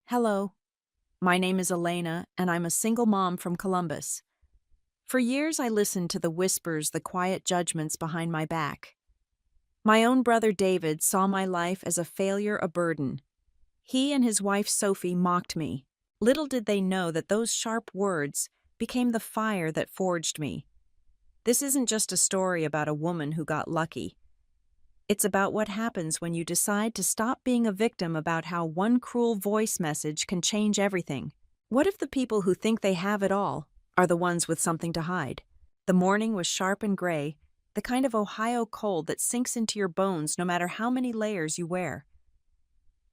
Hello, my name is Elena, and I'm a single mom from Columbus. For years, I listened to the whispers, the quiet judgments behind my back. My own brother David saw my life as a failure, a burden. He and his wife Sophie mocked me. Little did they know that those sharp words became the fire that forged me. This isn't just a story about a woman who got lucky. It's about what happens when you decide to stop being a victim, about how one cruel voice message can change everything. What if the people who think they have it all are the ones with something to hide? The morning was sharp and gray, the kind of Ohio cold that sinks into your bones no matter how many layers you wear.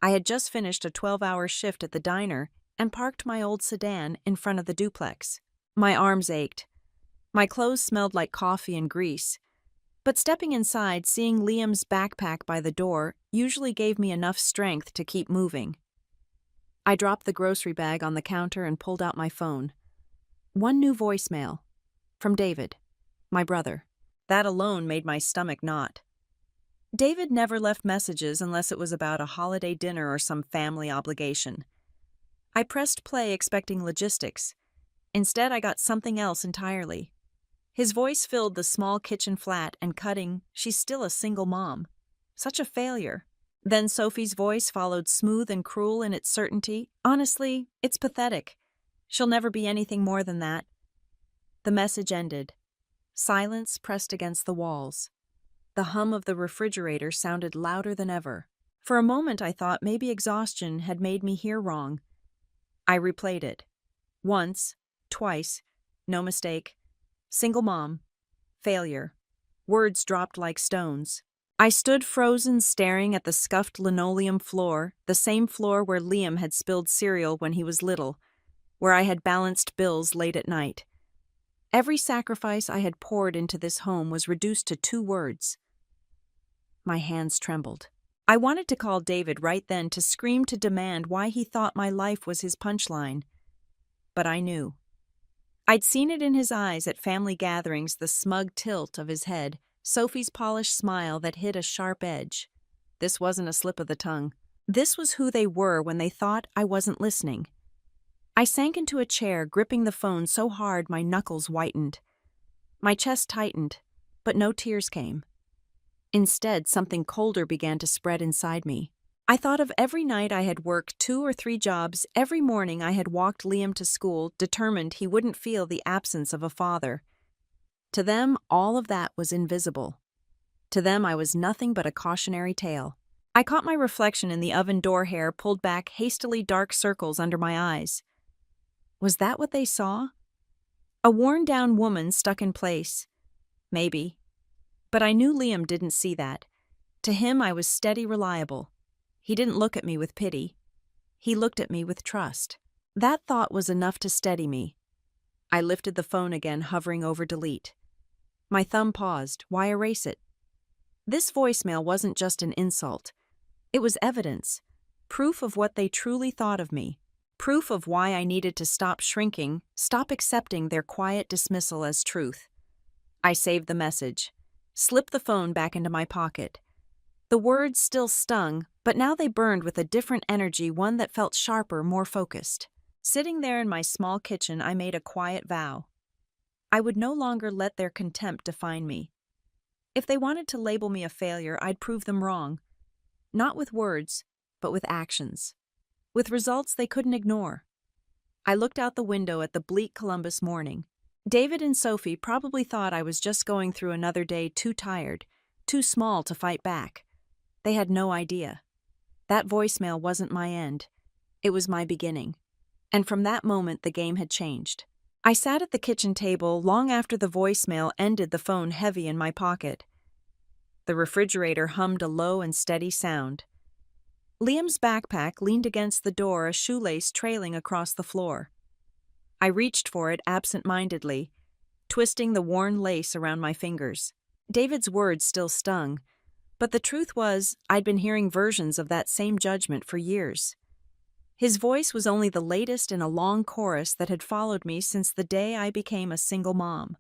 I had just finished a 12-hour shift at the diner and parked my old sedan in front of the duplex. My arms ached. My clothes smelled like coffee and grease. But stepping inside, seeing Liam's backpack by the door, usually gave me enough strength to keep moving. I dropped the grocery bag on the counter and pulled out my phone. One new voicemail. From David, my brother. That alone made my stomach knot. David never left messages unless it was about a holiday dinner or some family obligation. I pressed play expecting logistics. Instead, I got something else entirely. His voice filled the small kitchen flat and cutting, "She's still a single mom. Such a failure." Then Sophie's voice followed, smooth and cruel in its certainty. "Honestly, it's pathetic. She'll never be anything more than that." The message ended. Silence pressed against the walls. The hum of the refrigerator sounded louder than ever. For a moment I thought maybe exhaustion had made me hear wrong. I replayed it. Once, twice, no mistake. Single mom. Failure. Words dropped like stones. I stood frozen, staring at the scuffed linoleum floor, the same floor where Liam had spilled cereal when he was little, where I had balanced bills late at night. Every sacrifice I had poured into this home was reduced to 2 words. My hands trembled. I wanted to call David right then, to scream, to demand why he thought my life was his punchline. But I knew. I'd seen it in his eyes at family gatherings, the smug tilt of his head, Sophie's polished smile that hid a sharp edge. This wasn't a slip of the tongue. This was who they were when they thought I wasn't listening. I sank into a chair, gripping the phone so hard my knuckles whitened. My chest tightened, but no tears came. Instead, something colder began to spread inside me. I thought of every night I had worked 2 or 3 jobs, every morning I had walked Liam to school, determined he wouldn't feel the absence of a father. To them, all of that was invisible. To them, I was nothing but a cautionary tale. I caught my reflection in the oven door hair, pulled back, hastily, dark circles under my eyes. Was that what they saw? A worn-down woman stuck in place. Maybe. But I knew Liam didn't see that. To him, I was steady, reliable. He didn't look at me with pity. He looked at me with trust. That thought was enough to steady me. I lifted the phone again, hovering over delete. My thumb paused. Why erase it? This voicemail wasn't just an insult. It was evidence. Proof of what they truly thought of me. Proof of why I needed to stop shrinking, stop accepting their quiet dismissal as truth. I saved the message. Slipped the phone back into my pocket. The words still stung, but now they burned with a different energy, one that felt sharper, more focused. Sitting there in my small kitchen, I made a quiet vow. I would no longer let their contempt define me. If they wanted to label me a failure, I'd prove them wrong. Not with words, but with actions. With results they couldn't ignore. I looked out the window at the bleak Columbus morning. David and Sophie probably thought I was just going through another day, too tired, too small to fight back. They had no idea. That voicemail wasn't my end. It was my beginning. And from that moment, the game had changed. I sat at the kitchen table long after the voicemail ended, the phone heavy in my pocket. The refrigerator hummed a low and steady sound. Liam's backpack leaned against the door, a shoelace trailing across the floor. I reached for it absent-mindedly, twisting the worn lace around my fingers. David's words still stung. But the truth was, I'd been hearing versions of that same judgment for years. His voice was only the latest in a long chorus that had followed me since the day I became a single mom.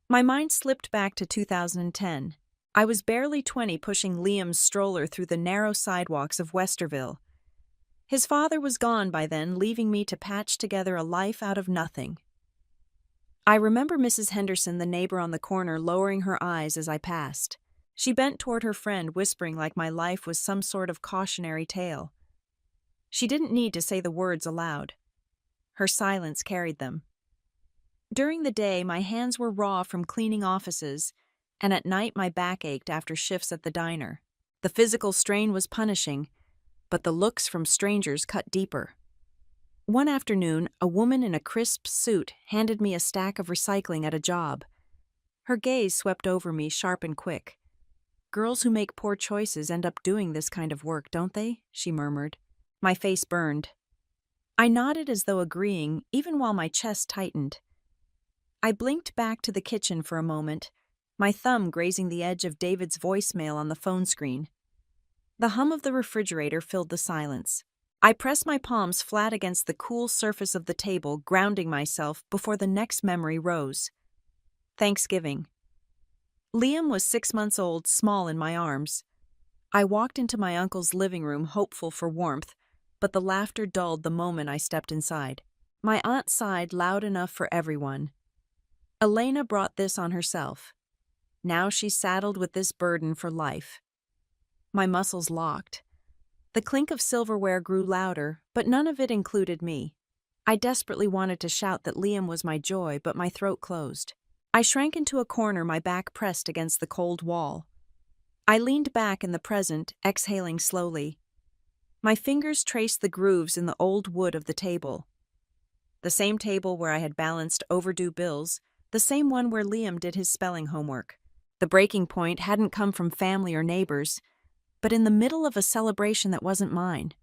My mind slipped back to 2010. I was barely 20, pushing Liam's stroller through the narrow sidewalks of Westerville. His father was gone by then, leaving me to patch together a life out of nothing. I remember Mrs. Henderson, the neighbor on the corner, lowering her eyes as I passed. She bent toward her friend, whispering like my life was some sort of cautionary tale. She didn't need to say the words aloud. Her silence carried them. During the day, my hands were raw from cleaning offices, and at night my back ached after shifts at the diner. The physical strain was punishing, but the looks from strangers cut deeper. One afternoon, a woman in a crisp suit handed me a stack of recycling at a job. Her gaze swept over me, sharp and quick. "Girls who make poor choices end up doing this kind of work, don't they?" she murmured. My face burned. I nodded as though agreeing, even while my chest tightened. I blinked back to the kitchen for a moment, my thumb grazing the edge of David's voicemail on the phone screen. The hum of the refrigerator filled the silence. I pressed my palms flat against the cool surface of the table, grounding myself before the next memory rose. Thanksgiving. Liam was 6 months old, small in my arms. I walked into my uncle's living room, hopeful for warmth, but the laughter dulled the moment I stepped inside. My aunt sighed loud enough for everyone. Elena brought this on herself. Now she's saddled with this burden for life. My muscles locked. The clink of silverware grew louder, but none of it included me. I desperately wanted to shout that Liam was my joy, but my throat closed. I shrank into a corner, my back pressed against the cold wall. I leaned back in the present, exhaling slowly. My fingers traced the grooves in the old wood of the table. The same table where I had balanced overdue bills, the same one where Liam did his spelling homework. The breaking point hadn't come from family or neighbors, but in the middle of a celebration that wasn't mine.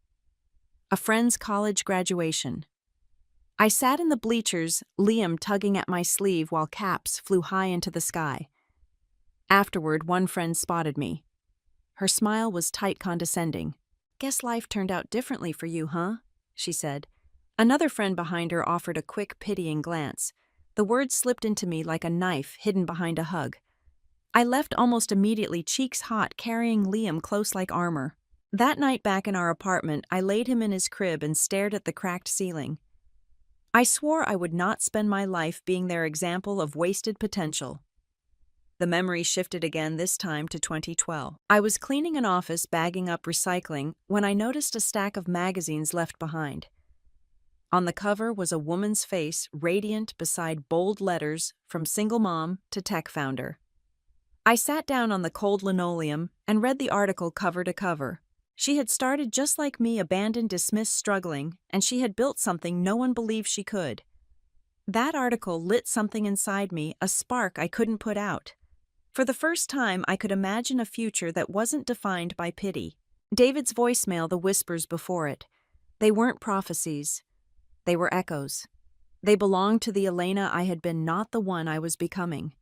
A friend's college graduation. I sat in the bleachers, Liam tugging at my sleeve while caps flew high into the sky. Afterward, one friend spotted me. Her smile was tight, condescending. "Guess life turned out differently for you, huh?" she said. Another friend behind her offered a quick, pitying glance. The words slipped into me like a knife hidden behind a hug. I left almost immediately, cheeks hot, carrying Liam close like armor. That night back in our apartment, I laid him in his crib and stared at the cracked ceiling. I swore I would not spend my life being their example of wasted potential. The memory shifted again, this time to 2012. I was cleaning an office, bagging up recycling, when I noticed a stack of magazines left behind. On the cover was a woman's face, radiant beside bold letters from single mom to tech founder. I sat down on the cold linoleum and read the article cover to cover. She had started just like me, abandoned, dismissed, struggling, and she had built something no one believed she could. That article lit something inside me, a spark I couldn't put out. For the first time, I could imagine a future that wasn't defined by pity. David's voicemail, the whispers before it. They weren't prophecies. They were echoes. They belonged to the Elena I had been, not the one I was becoming.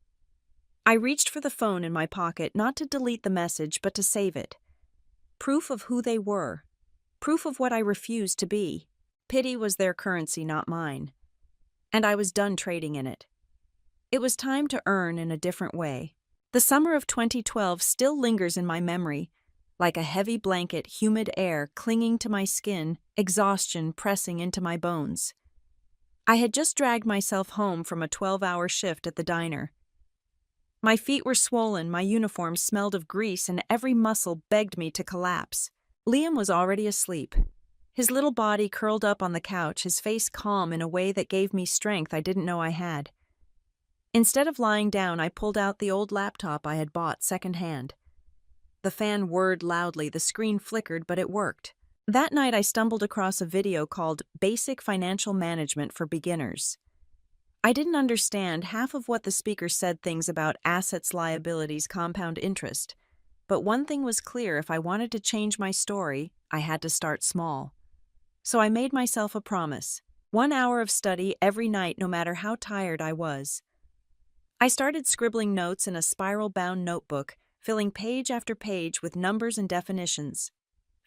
I reached for the phone in my pocket, not to delete the message, but to save it. Proof of who they were. Proof of what I refused to be. Pity was their currency, not mine. And I was done trading in it. It was time to earn in a different way. The summer of 2012 still lingers in my memory, like a heavy blanket, humid air clinging to my skin, exhaustion pressing into my bones. I had just dragged myself home from a 12-hour shift at the diner. My feet were swollen, my uniform smelled of grease, and every muscle begged me to collapse. Liam was already asleep. His little body curled up on the couch, his face calm in a way that gave me strength I didn't know I had. Instead of lying down, I pulled out the old laptop I had bought secondhand. The fan whirred loudly, the screen flickered, but it worked. That night I stumbled across a video called Basic Financial Management for Beginners. I didn't understand half of what the speaker said, things about assets, liabilities, compound interest. But one thing was clear: if I wanted to change my story, I had to start small. So I made myself a promise. 1 hour of study every night, no matter how tired I was. I started scribbling notes in a spiral-bound notebook, filling page after page with numbers and definitions.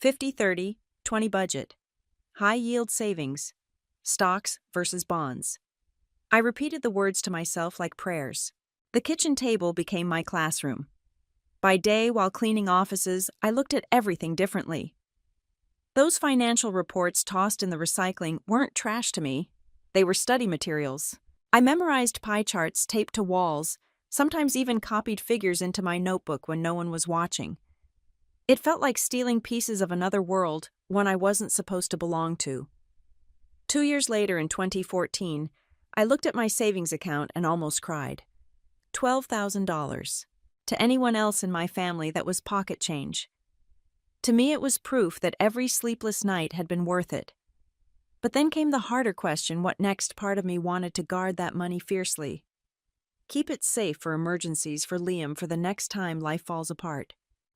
50-30, 20 budget. High-yield savings. Stocks versus bonds. I repeated the words to myself like prayers. The kitchen table became my classroom. By day, while cleaning offices, I looked at everything differently. Those financial reports tossed in the recycling weren't trash to me. They were study materials. I memorized pie charts taped to walls, sometimes even copied figures into my notebook when no one was watching. It felt like stealing pieces of another world, one I wasn't supposed to belong to. 2 years later, in 2014, I looked at my savings account and almost cried. $12,000. To anyone else in my family, that was pocket change. To me, it was proof that every sleepless night had been worth it. But then came the harder question: what next? Part of me wanted to guard that money fiercely. Keep it safe for emergencies, for Liam, for the next time life falls apart.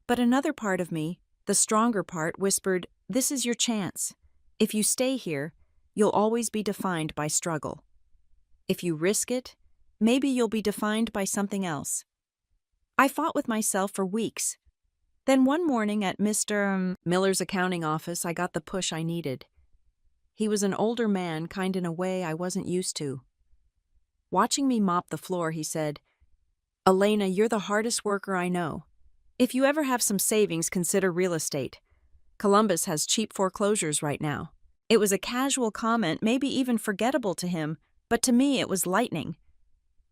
But another part of me, the stronger part, whispered, this is your chance. If you stay here, you'll always be defined by struggle. If you risk it, maybe you'll be defined by something else. I fought with myself for weeks. Then one morning at Mr. Miller's accounting office, I got the push I needed. He was an older man, kind in a way I wasn't used to. Watching me mop the floor, he said, Elena, you're the hardest worker I know. If you ever have some savings, consider real estate. Columbus has cheap foreclosures right now. It was a casual comment, maybe even forgettable to him, but to me it was lightning.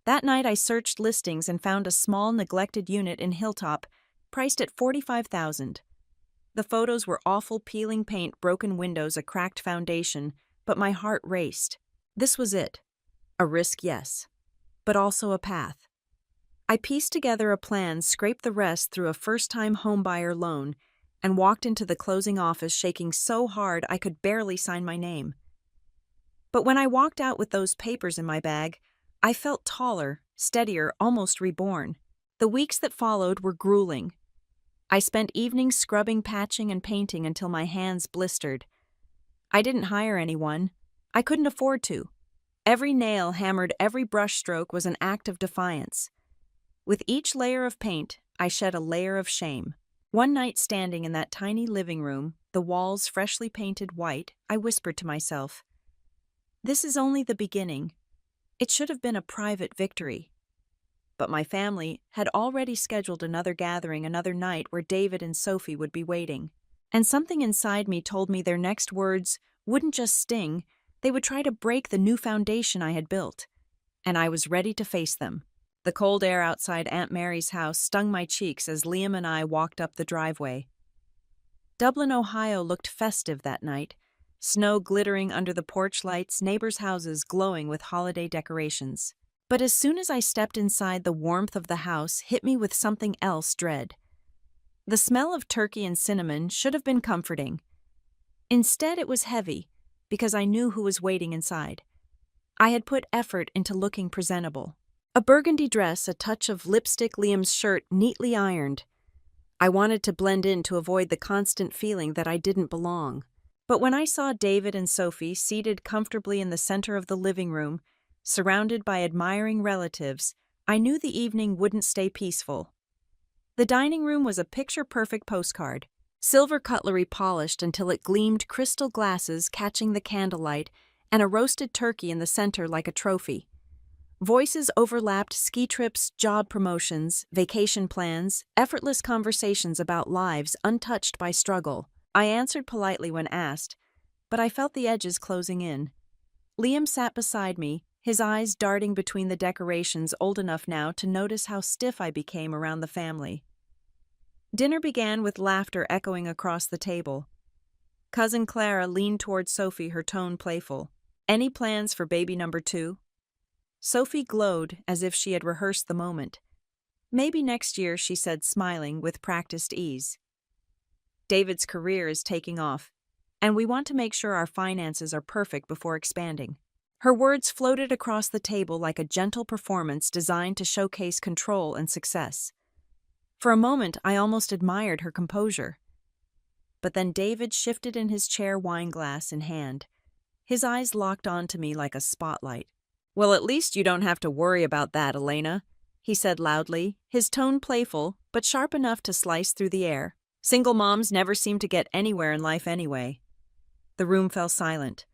That night I searched listings and found a small, neglected unit in Hilltop, priced at $45,000. The photos were awful: peeling paint, broken windows, a cracked foundation, but my heart raced. This was it. A risk, yes, but also a path. I pieced together a plan, scraped the rest through a first-time homebuyer loan, and walked into the closing office shaking so hard I could barely sign my name. But when I walked out with those papers in my bag, I felt taller, steadier, almost reborn. The weeks that followed were grueling. I spent evenings scrubbing, patching, and painting until my hands blistered. I didn't hire anyone. I couldn't afford to. Every nail hammered, every brush stroke was an act of defiance. With each layer of paint, I shed a layer of shame. One night, standing in that tiny living room, the walls freshly painted white, I whispered to myself, this is only the beginning. It should have been a private victory. But my family had already scheduled another gathering, another night where David and Sophie would be waiting. And something inside me told me their next words wouldn't just sting, they would try to break the new foundation I had built. And I was ready to face them. The cold air outside Aunt Mary's house stung my cheeks as Liam and I walked up the driveway. Dublin, Ohio looked festive that night. Snow glittering under the porch lights, neighbors' houses glowing with holiday decorations. But as soon as I stepped inside, the warmth of the house hit me with something else: dread. The smell of turkey and cinnamon should have been comforting. Instead, it was heavy, because I knew who was waiting inside. I had put effort into looking presentable. A burgundy dress, a touch of lipstick, Liam's shirt neatly ironed. I wanted to blend in to avoid the constant feeling that I didn't belong. But when I saw David and Sophie seated comfortably in the center of the living room, surrounded by admiring relatives, I knew the evening wouldn't stay peaceful. The dining room was a picture-perfect postcard. Silver cutlery polished until it gleamed, crystal glasses catching the candlelight, and a roasted turkey in the center like a trophy. Voices overlapped: ski trips, job promotions, vacation plans, effortless conversations about lives untouched by struggle. I answered politely when asked, but I felt the edges closing in. Liam sat beside me, his eyes darting between the decorations, old enough now to notice how stiff I became around the family. Dinner began with laughter echoing across the table. Cousin Clara leaned toward Sophie, her tone playful. Any plans for baby number 2? Sophie glowed as if she had rehearsed the moment. Maybe next year, she said, smiling with practiced ease. David's career is taking off, and we want to make sure our finances are perfect before expanding. Her words floated across the table like a gentle performance designed to showcase control and success. For a moment, I almost admired her composure. But then David shifted in his chair, wineglass in hand. His eyes locked onto me like a spotlight. Well, at least you don't have to worry about that, Elena, he said loudly, his tone playful, but sharp enough to slice through the air. Single moms never seem to get anywhere in life anyway. The room fell silent.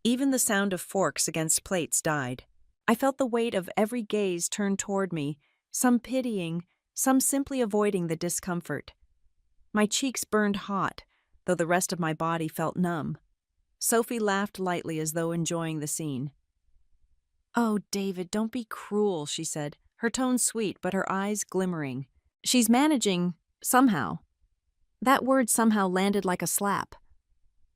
Even the sound of forks against plates died. I felt the weight of every gaze turned toward me, some pitying, some simply avoiding the discomfort. My cheeks burned hot. though the rest of my body felt numb. Sophie laughed lightly as though enjoying the scene. "Oh, David, don't be cruel," she said, her tone sweet but her eyes glimmering. "She's managing, somehow." That word somehow landed like a slap.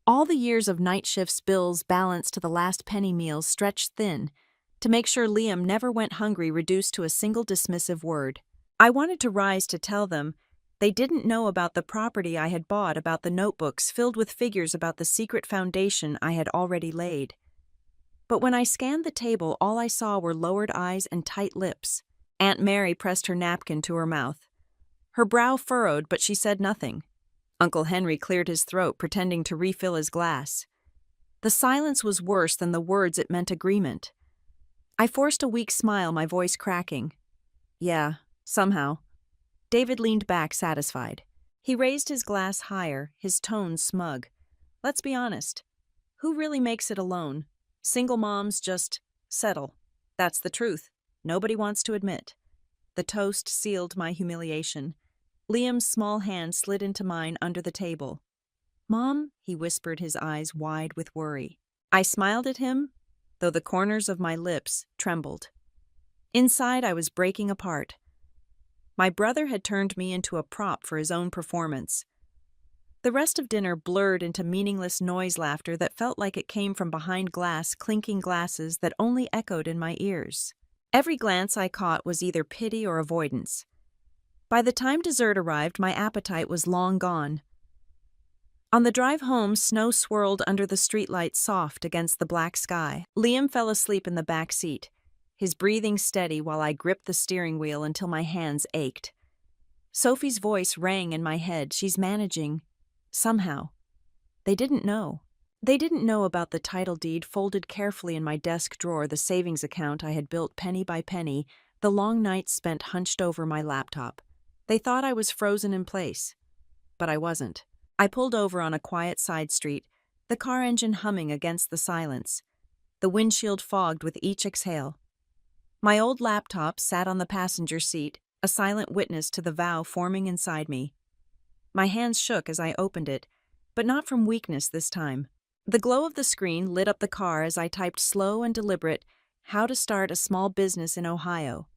All the years of night shifts bills balanced to the last penny meals stretched thin, to make sure Liam never went hungry reduced to a single dismissive word. I wanted to rise to tell them they didn't know about the property I had bought, about the notebooks filled with figures, about the secret foundation I had already laid. But when I scanned the table, all I saw were lowered eyes and tight lips. Aunt Mary pressed her napkin to her mouth. Her brow furrowed, but she said nothing. Uncle Henry cleared his throat, pretending to refill his glass. The silence was worse than the words. It meant agreement. I forced a weak smile, my voice cracking. "Yeah, somehow." David leaned back, satisfied. He raised his glass higher, his tone smug. "Let's be honest. Who really makes it alone? Single moms just settle. That's the truth. Nobody wants to admit." The toast sealed my humiliation. Liam's small hand slid into mine under the table. "Mom," he whispered, his eyes wide with worry. I smiled at him, though the corners of my lips trembled. Inside, I was breaking apart. My brother had turned me into a prop for his own performance. The rest of dinner blurred into meaningless noise laughter that felt like it came from behind glass, clinking glasses that only echoed in my ears. Every glance I caught was either pity or avoidance. By the time dessert arrived, my appetite was long gone. On the drive home, snow swirled under the streetlights, soft against the black sky. Liam fell asleep in the back seat, his breathing steady while I gripped the steering wheel until my hands ached. Sophie's voice rang in my head. "She's managing. Somehow." They didn't know. They didn't know about the title deed folded carefully in my desk drawer, the savings account I had built penny by penny, the long nights spent hunched over my laptop. They thought I was frozen in place. But I wasn't. I pulled over on a quiet side street, the car engine humming against the silence, the windshield fogged with each exhale. My old laptop sat on the passenger seat, a silent witness to the vow forming inside me. My hands shook as I opened it, but not from weakness this time. The glow of the screen lit up the car as I typed slow and deliberate, "How to start a small business in Ohio."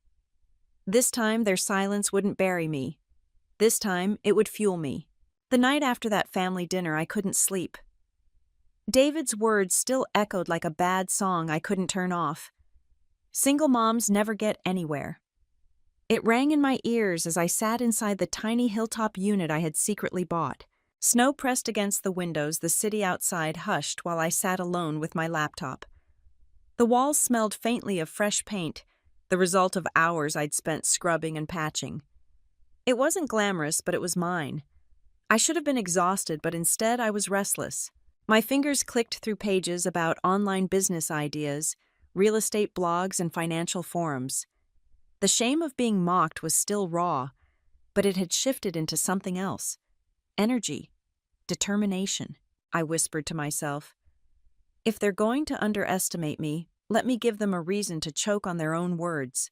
This time, their silence wouldn't bury me. This time, it would fuel me. The night after that family dinner, I couldn't sleep. David's words still echoed like a bad song I couldn't turn off. Single moms never get anywhere. It rang in my ears as I sat inside the tiny hilltop unit I had secretly bought. Snow pressed against the windows, the city outside hushed while I sat alone with my laptop. The walls smelled faintly of fresh paint, the result of hours I'd spent scrubbing and patching. It wasn't glamorous, but it was mine. I should have been exhausted, but instead I was restless. My fingers clicked through pages about online business ideas, real estate blogs, and financial forums. The shame of being mocked was still raw, but it had shifted into something else. Energy. Determination. I whispered to myself. If they're going to underestimate me, let me give them a reason to choke on their own words.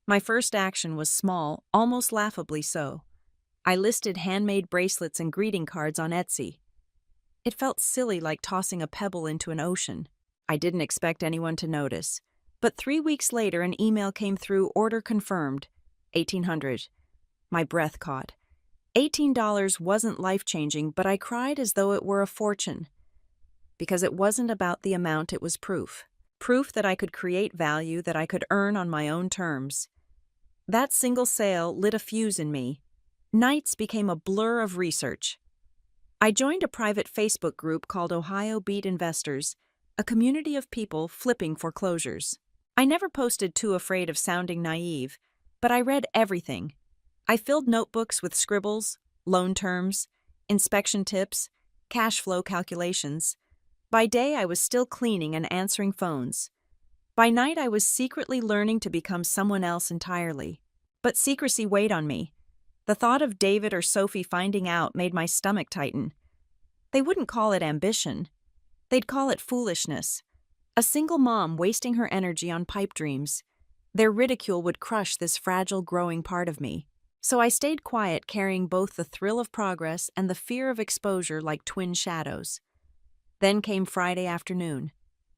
My first action was small, almost laughably so. I listed handmade bracelets and greeting cards on Etsy. It felt silly, like tossing a pebble into an ocean. I didn't expect anyone to notice. But 3 weeks later, an email came through, order confirmed, $1,800. My breath caught. $18 wasn't life-changing, but I cried as though it were a fortune. Because it wasn't about the amount, it was proof. Proof that I could create value, that I could earn on my own terms. That single sale lit a fuse in me. Nights became a blur of research. I joined a private Facebook group called Ohio Beat Investors, a community of people flipping foreclosures. I never posted, too afraid of sounding naive, but I read everything. I filled notebooks with scribbles, loan terms, inspection tips, cash flow calculations. By day, I was still cleaning and answering phones. By night, I was secretly learning to become someone else entirely. But secrecy weighed on me. The thought of David or Sophie finding out made my stomach tighten. They wouldn't call it ambition. They'd call it foolishness. A single mom wasting her energy on pipe dreams. Their ridicule would crush this fragile, growing part of me. So I stayed quiet, carrying both the thrill of progress and the fear of exposure like twin shadows. Then came Friday afternoon.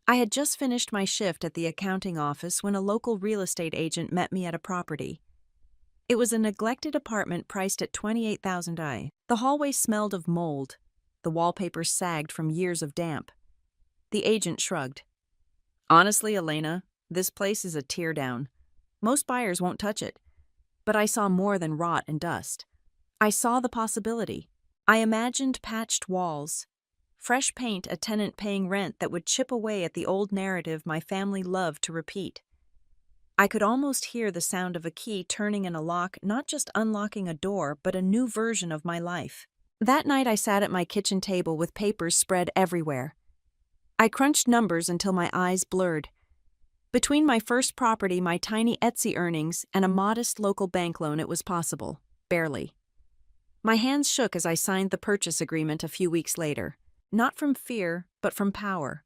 I had just finished my shift at the accounting office when a local real estate agent met me at a property. It was a neglected apartment priced at $28,000. The hallway smelled of mold. The wallpaper sagged from years of damp. The agent shrugged. Honestly, Elena, this place is a teardown. Most buyers won't touch it. But I saw more than rot and dust. I saw the possibility. I imagined patched walls, fresh paint, a tenant paying rent that would chip away at the old narrative my family loved to repeat. I could almost hear the sound of a key turning in a lock, not just unlocking a door, but a new version of my life. That night I sat at my kitchen table with papers spread everywhere. I crunched numbers until my eyes blurred. Between my first property, my tiny Etsy earnings, and a modest local bank loan, it was possible. Barely. My hands shook as I signed the purchase agreement a few weeks later. Not from fear, but from power.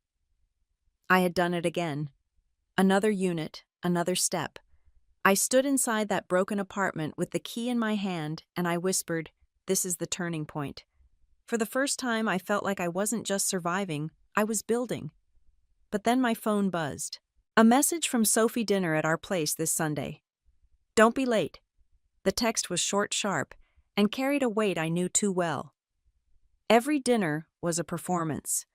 I had done it again. Another unit, another step. I stood inside that broken apartment with the key in my hand, and I whispered, "This is the turning point." For the first time, I felt like I wasn't just surviving, I was building. But then my phone buzzed. A message from Sophie: dinner at our place this Sunday. Don't be late. The text was short, sharp, and carried a weight I knew too well. Every dinner was a performance.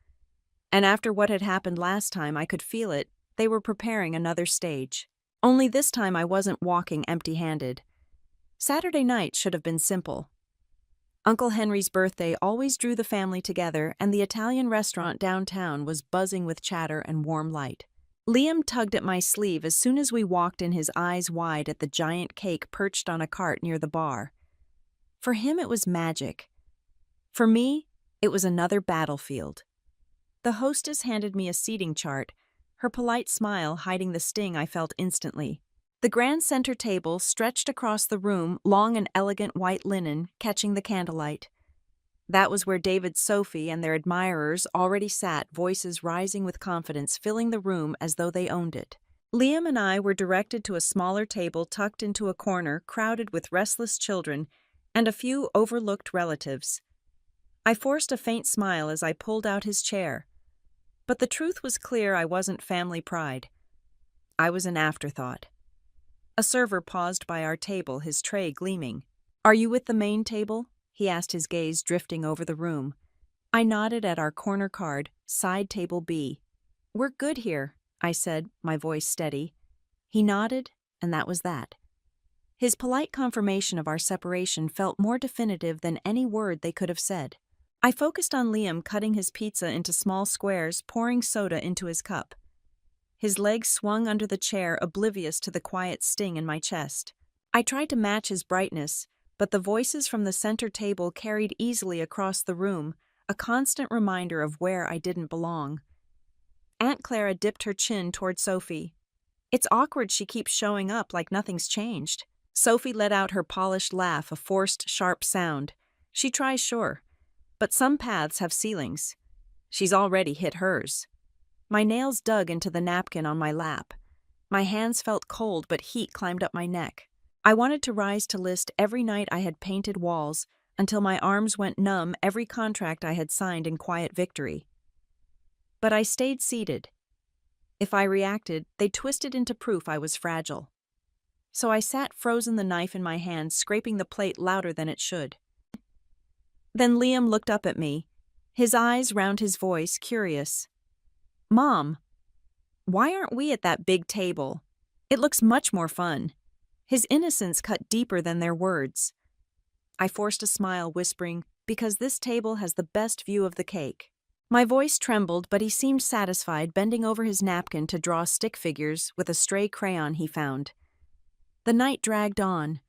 And after what had happened last time, I could feel it. They were preparing another stage. Only this time I wasn't walking empty-handed. Saturday night should have been simple. Uncle Henry's birthday always drew the family together, and the Italian restaurant downtown was buzzing with chatter and warm light. Liam tugged at my sleeve as soon as we walked in, his eyes wide at the giant cake perched on a cart near the bar. For him, it was magic. For me, it was another battlefield. The hostess handed me a seating chart, her polite smile hiding the sting I felt instantly. The grand center table stretched across the room, long and elegant white linen, catching the candlelight. That was where David's Sophie and their admirers already sat, voices rising with confidence, filling the room as though they owned it. Liam and I were directed to a smaller table tucked into a corner, crowded with restless children and a few overlooked relatives. I forced a faint smile as I pulled out his chair. But the truth was clear. I wasn't family pride. I was an afterthought. A server paused by our table, his tray gleaming. "Are you with the main table?" he asked, his gaze drifting over the room. I nodded at our corner card, side table B. "We're good here," I said, my voice steady. He nodded, and that was that. His polite confirmation of our separation felt more definitive than any word they could have said. I focused on Liam cutting his pizza into small squares, pouring soda into his cup. His legs swung under the chair, oblivious to the quiet sting in my chest. I tried to match his brightness, but the voices from the center table carried easily across the room, a constant reminder of where I didn't belong. Aunt Clara dipped her chin toward Sophie. "It's awkward she keeps showing up like nothing's changed." Sophie let out her polished laugh, a forced, sharp sound. "She tries, sure. But some paths have ceilings. She's already hit hers." My nails dug into the napkin on my lap. My hands felt cold, but heat climbed up my neck. I wanted to rise to list every night I had painted walls, until my arms went numb, every contract I had signed in quiet victory. But I stayed seated. If I reacted, they'd twist it into proof I was fragile. So I sat, frozen, the knife in my hand, scraping the plate louder than it should. Then Liam looked up at me, his eyes round his voice, curious. "Mom, why aren't we at that big table? It looks much more fun." His innocence cut deeper than their words. I forced a smile, whispering, "Because this table has the best view of the cake." My voice trembled, but he seemed satisfied, bending over his napkin to draw stick figures with a stray crayon he found. The night dragged on.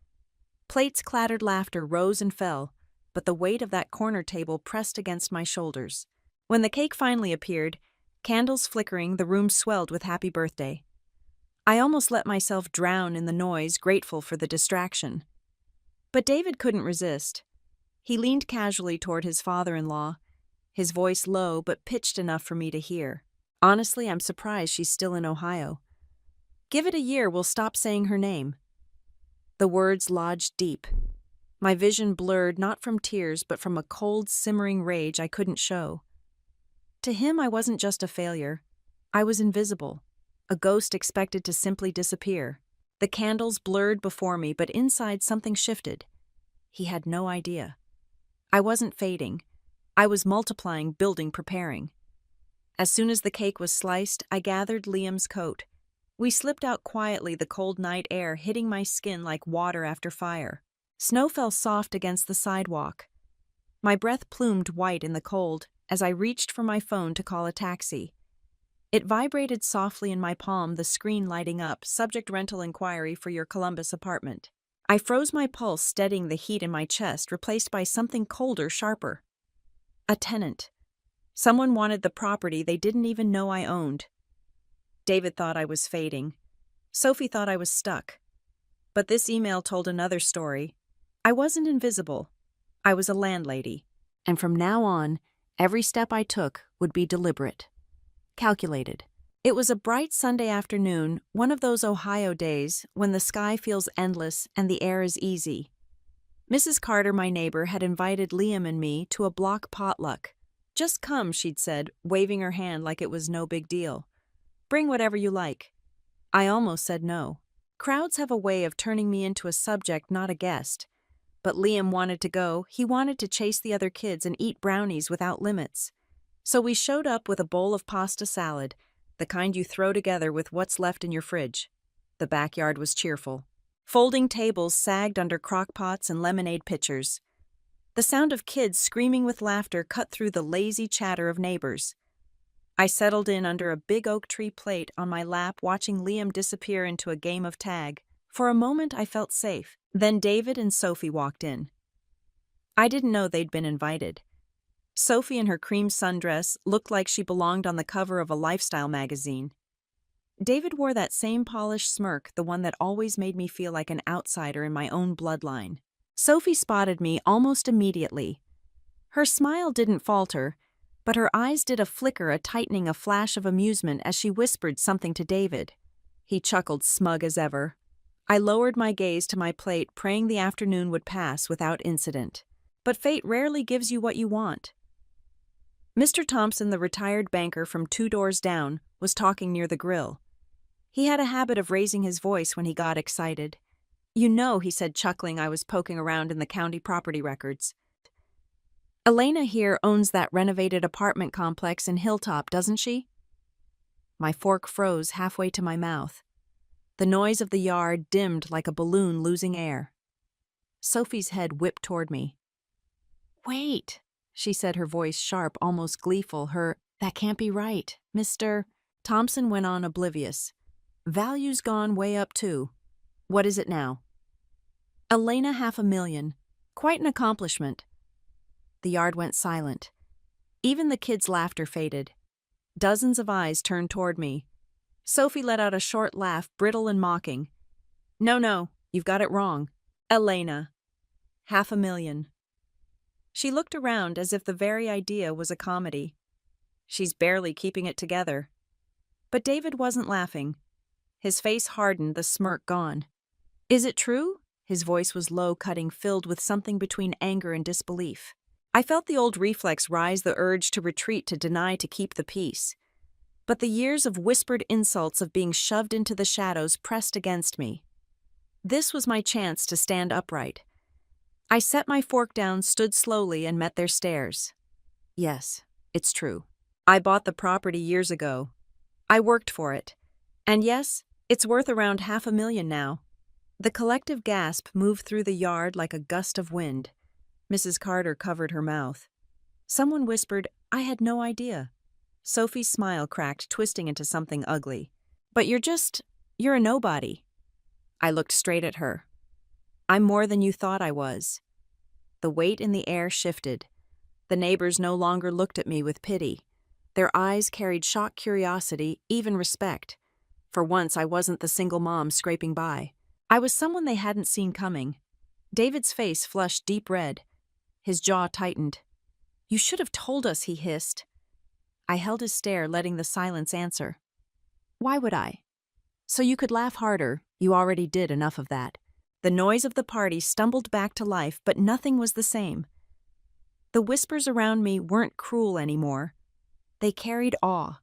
Plates clattered, laughter rose and fell, but the weight of that corner table pressed against my shoulders. When the cake finally appeared, candles flickering, the room swelled with happy birthday. I almost let myself drown in the noise, grateful for the distraction. But David couldn't resist. He leaned casually toward his father-in-law, his voice low but pitched enough for me to hear. "Honestly, I'm surprised she's still in Ohio. Give it a year, we'll stop saying her name." The words lodged deep. My vision blurred not from tears but from a cold, simmering rage I couldn't show. To him, I wasn't just a failure. I was invisible, a ghost expected to simply disappear. The candles blurred before me, but inside something shifted. He had no idea. I wasn't fading. I was multiplying, building, preparing. As soon as the cake was sliced, I gathered Liam's coat. We slipped out quietly, the cold night air hitting my skin like water after fire. Snow fell soft against the sidewalk. My breath plumed white in the cold as I reached for my phone to call a taxi. It vibrated softly in my palm, the screen lighting up, subject rental inquiry for your Columbus apartment. I froze my pulse, steadying the heat in my chest, replaced by something colder, sharper. A tenant. Someone wanted the property they didn't even know I owned. David thought I was fading. Sophie thought I was stuck. But this email told another story. I wasn't invisible. I was a landlady. And from now on, every step I took would be deliberate. Calculated. It was a bright Sunday afternoon, one of those Ohio days when the sky feels endless and the air is easy. Mrs. Carter, my neighbor, had invited Liam and me to a block potluck. "Just come," she'd said, waving her hand like it was no big deal. "Bring whatever you like." I almost said no. Crowds have a way of turning me into a subject, not a guest. But Liam wanted to go. He wanted to chase the other kids and eat brownies without limits. So we showed up with a bowl of pasta salad, the kind you throw together with what's left in your fridge. The backyard was cheerful. Folding tables sagged under crock pots and lemonade pitchers. The sound of kids screaming with laughter cut through the lazy chatter of neighbors. I settled in under a big oak tree plate on my lap, watching Liam disappear into a game of tag. For a moment I felt safe. Then David and Sophie walked in. I didn't know they'd been invited. Sophie in her cream sundress looked like she belonged on the cover of a lifestyle magazine. David wore that same polished smirk, the one that always made me feel like an outsider in my own bloodline. Sophie spotted me almost immediately. Her smile didn't falter, but her eyes did a flicker, a tightening, a flash of amusement as she whispered something to David. He chuckled, smug as ever. I lowered my gaze to my plate, praying the afternoon would pass without incident. But fate rarely gives you what you want. Mr. Thompson, the retired banker from 2 doors down, was talking near the grill. He had a habit of raising his voice when he got excited. "You know," he said, chuckling, "I was poking around in the county property records. Elena here owns that renovated apartment complex in Hilltop, doesn't she?" My fork froze halfway to my mouth. The noise of the yard dimmed like a balloon losing air. Sophie's head whipped toward me. "Wait," she said, her voice sharp, almost gleeful. "That can't be right, Mr. Thompson went on, oblivious. "Value's gone way up, too. What is it now?" "Elena, $500,000. Quite an accomplishment." The yard went silent. Even the kids' laughter faded. Dozens of eyes turned toward me. Sophie let out a short laugh, brittle and mocking. No, you've got it wrong. Elena. $500,000. She looked around as if the very idea was a comedy. She's barely keeping it together. But David wasn't laughing. His face hardened, the smirk gone. "Is it true?" His voice was low, cutting, filled with something between anger and disbelief. I felt the old reflex rise, the urge to retreat, to deny, to keep the peace. But the years of whispered insults, of being shoved into the shadows, pressed against me. This was my chance to stand upright. I set my fork down, stood slowly, and met their stares. "Yes, it's true. I bought the property years ago. I worked for it. And yes, it's worth around $500,000 now." The collective gasp moved through the yard like a gust of wind. Mrs. Carter covered her mouth. Someone whispered, "I had no idea." Sophie's smile cracked, twisting into something ugly. "But you're a nobody." I looked straight at her. "I'm more than you thought I was." The weight in the air shifted. The neighbors no longer looked at me with pity. Their eyes carried shocked curiosity, even respect. For once, I wasn't the single mom scraping by. I was someone they hadn't seen coming. David's face flushed deep red. His jaw tightened. "You should have told us," he hissed. I held his stare, letting the silence answer. "Why would I? So you could laugh harder. You already did enough of that." The noise of the party stumbled back to life, but nothing was the same. The whispers around me weren't cruel anymore. They carried awe.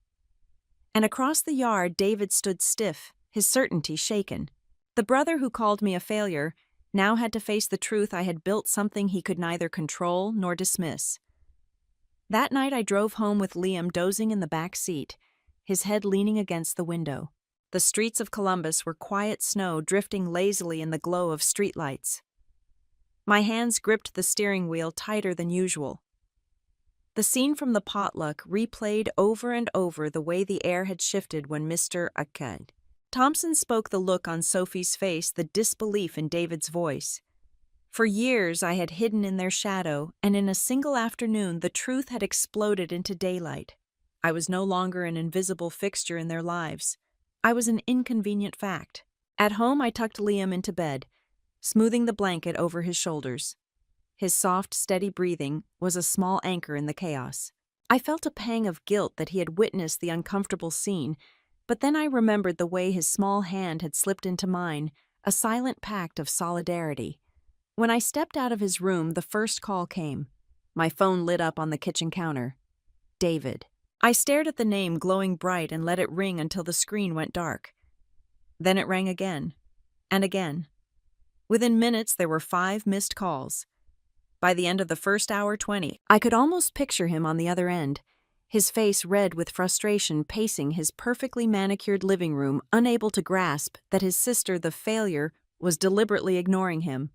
And across the yard, David stood stiff, his certainty shaken. The brother who called me a failure now had to face the truth I had built something he could neither control nor dismiss. That night I drove home with Liam dozing in the back seat, his head leaning against the window. The streets of Columbus were quiet snow drifting lazily in the glow of streetlights. My hands gripped the steering wheel tighter than usual. The scene from the potluck replayed over and over the way the air had shifted when Mr. Thompson spoke, the look on Sophie's face, the disbelief in David's voice. For years I had hidden in their shadow, and in a single afternoon the truth had exploded into daylight. I was no longer an invisible fixture in their lives. I was an inconvenient fact. At home I tucked Liam into bed, smoothing the blanket over his shoulders. His soft, steady breathing was a small anchor in the chaos. I felt a pang of guilt that he had witnessed the uncomfortable scene, but then I remembered the way his small hand had slipped into mine, a silent pact of solidarity. When I stepped out of his room, the first call came. My phone lit up on the kitchen counter. David. I stared at the name glowing bright and let it ring until the screen went dark. Then it rang again, and again. Within minutes there were 5 missed calls. By the end of the first hour 20, I could almost picture him on the other end, his face red with frustration, pacing his perfectly manicured living room, unable to grasp that his sister, the failure, was deliberately ignoring him.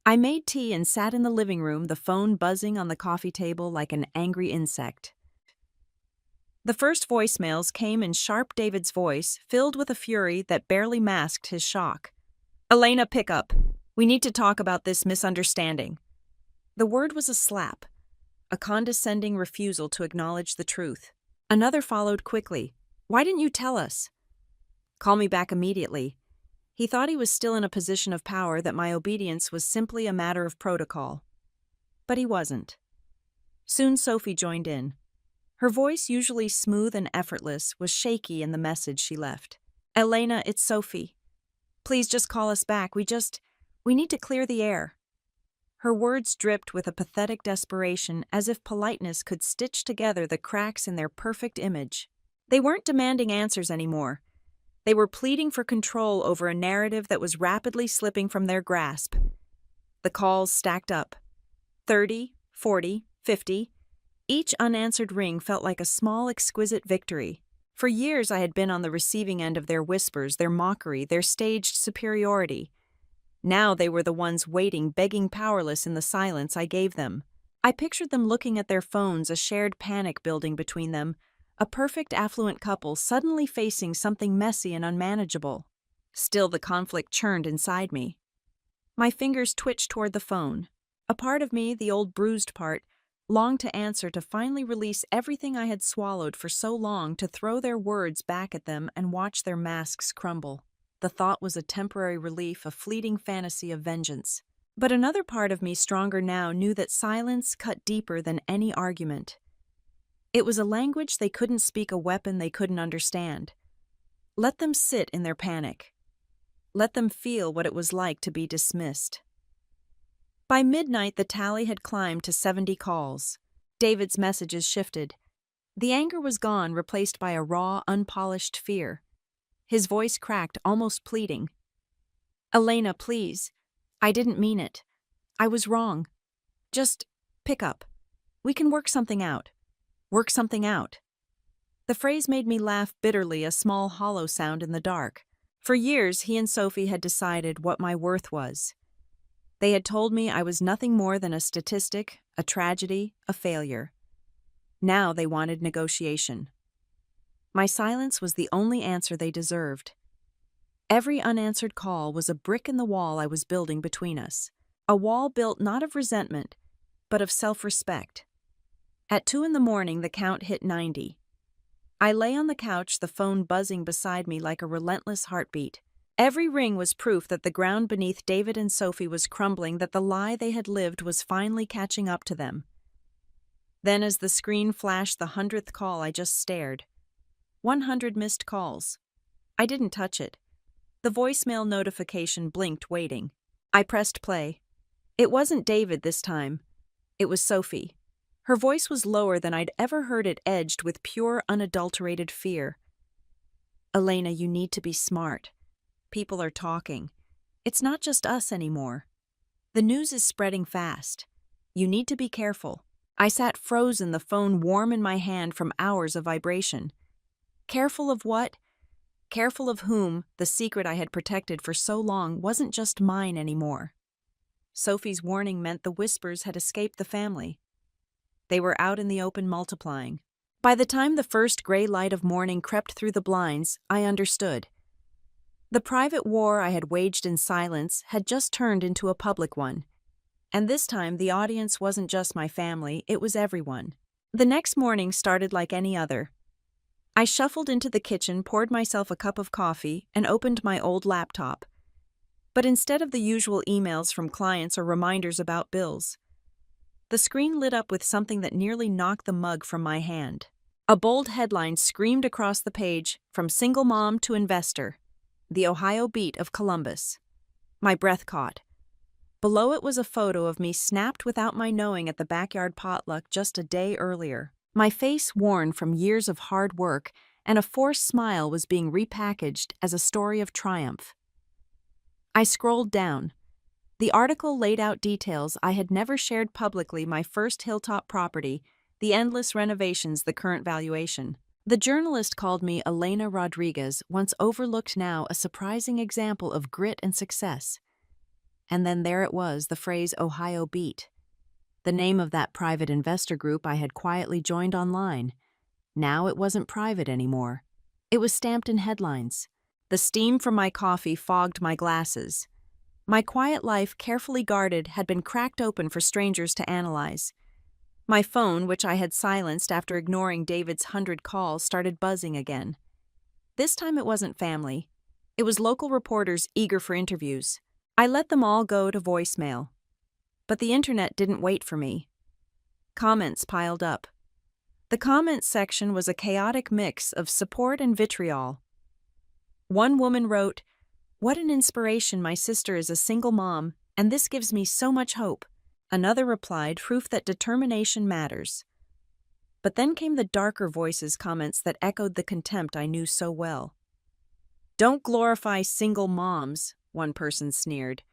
I made tea and sat in the living room, the phone buzzing on the coffee table like an angry insect. The first voicemails came in sharp David's voice, filled with a fury that barely masked his shock. "Elena, pick up. We need to talk about this misunderstanding." The word was a slap, a condescending refusal to acknowledge the truth. Another followed quickly. "Why didn't you tell us?" "Call me back immediately." He thought he was still in a position of power, that my obedience was simply a matter of protocol. But he wasn't. Soon Sophie joined in. Her voice, usually smooth and effortless, was shaky in the message she left. "Elena, it's Sophie. Please just call us back. We need to clear the air." Her words dripped with a pathetic desperation, as if politeness could stitch together the cracks in their perfect image. They weren't demanding answers anymore. They were pleading for control over a narrative that was rapidly slipping from their grasp. The calls stacked up. 30, 40, 50. Each unanswered ring felt like a small, exquisite victory. For years I had been on the receiving end of their whispers, their mockery, their staged superiority. Now they were the ones waiting, begging, powerless in the silence I gave them. I pictured them looking at their phones, a shared panic building between them, a perfect affluent couple suddenly facing something messy and unmanageable. Still, the conflict churned inside me. My fingers twitched toward the phone. A part of me, the old bruised part, longed to answer, to finally release everything I had swallowed for so long, to throw their words back at them and watch their masks crumble. The thought was a temporary relief, a fleeting fantasy of vengeance. But another part of me, stronger now, knew that silence cut deeper than any argument. It was a language they couldn't speak, a weapon they couldn't understand. Let them sit in their panic. Let them feel what it was like to be dismissed. By midnight, the tally had climbed to 70 calls. David's messages shifted. The anger was gone, replaced by a raw, unpolished fear. His voice cracked, almost pleading. "Elena, please. I didn't mean it. I was wrong. Just pick up. We can work something out. Work something out." The phrase made me laugh bitterly, a small hollow sound in the dark. For years, he and Sophie had decided what my worth was. They had told me I was nothing more than a statistic, a tragedy, a failure. Now they wanted negotiation. My silence was the only answer they deserved. Every unanswered call was a brick in the wall I was building between us. A wall built not of resentment, but of self-respect. At 2 a.m, the count hit 90. I lay on the couch, the phone buzzing beside me like a relentless heartbeat. Every ring was proof that the ground beneath David and Sophie was crumbling, that the lie they had lived was finally catching up to them. Then, as the screen flashed the 100th call, I just stared. 100 missed calls. I didn't touch it. The voicemail notification blinked, waiting. I pressed play. It wasn't David this time. It was Sophie. Her voice was lower than I'd ever heard it, edged with pure, unadulterated fear. Elena, you need to be smart. People are talking. It's not just us anymore. The news is spreading fast. You need to be careful. I sat frozen, the phone warm in my hand from hours of vibration. Careful of what? Careful of whom? The secret I had protected for so long wasn't just mine anymore. Sophie's warning meant the whispers had escaped the family. They were out in the open, multiplying. By the time the first gray light of morning crept through the blinds, I understood. The private war I had waged in silence had just turned into a public one. And this time the audience wasn't just my family, it was everyone. The next morning started like any other. I shuffled into the kitchen, poured myself a cup of coffee, and opened my old laptop. But instead of the usual emails from clients or reminders about bills, the screen lit up with something that nearly knocked the mug from my hand. A bold headline screamed across the page, "From single mom to investor. The Ohio beat of Columbus." My breath caught. Below it was a photo of me snapped without my knowing at the backyard potluck just a day earlier. My face worn from years of hard work, and a forced smile was being repackaged as a story of triumph. I scrolled down. The article laid out details I had never shared publicly: my first hilltop property, the endless renovations, the current valuation. The journalist called me Elena Rodriguez, once overlooked, now a surprising example of grit and success. And then there it was, the phrase Ohio beat. The name of that private investor group I had quietly joined online. Now it wasn't private anymore. It was stamped in headlines. The steam from my coffee fogged my glasses. My quiet life, carefully guarded, had been cracked open for strangers to analyze. My phone, which I had silenced after ignoring David's 100 calls, started buzzing again. This time it wasn't family. It was local reporters eager for interviews. I let them all go to voicemail. But the internet didn't wait for me. Comments piled up. The comments section was a chaotic mix of support and vitriol. One woman wrote, "What an inspiration, my sister is a single mom, and this gives me so much hope." Another replied, "Proof that determination matters." But then came the darker voices, comments that echoed the contempt I knew so well. "Don't glorify single moms," one person sneered.